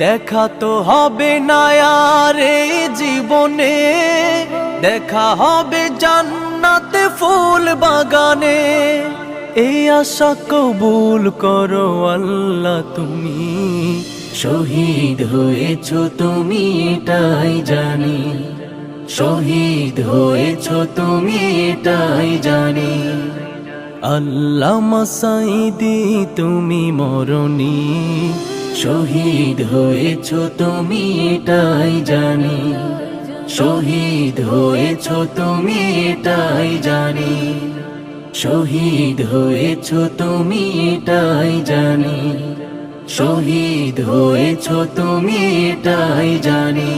দেখা তো হবে না আর এই জীবনে, দেখা হবে জান্নাতে ফুল বাগানে। এই আশা কবুল করো আল্লাহ তুমি, শহীদ হয়েছো তুমি এটাই জানি, শহীদ হয়েছো তুমি এটাই জানি। আল্লামা সাঈদী তুমি মরণি, শহীদ হয়েছো তুমি এটাই জানি, শহীদ হয়েছো তুমি এটাই জানি, শহীদ হয়েছো তুমি এটাই জানি, শহীদ হয়েছো তুমি এটাই জানি।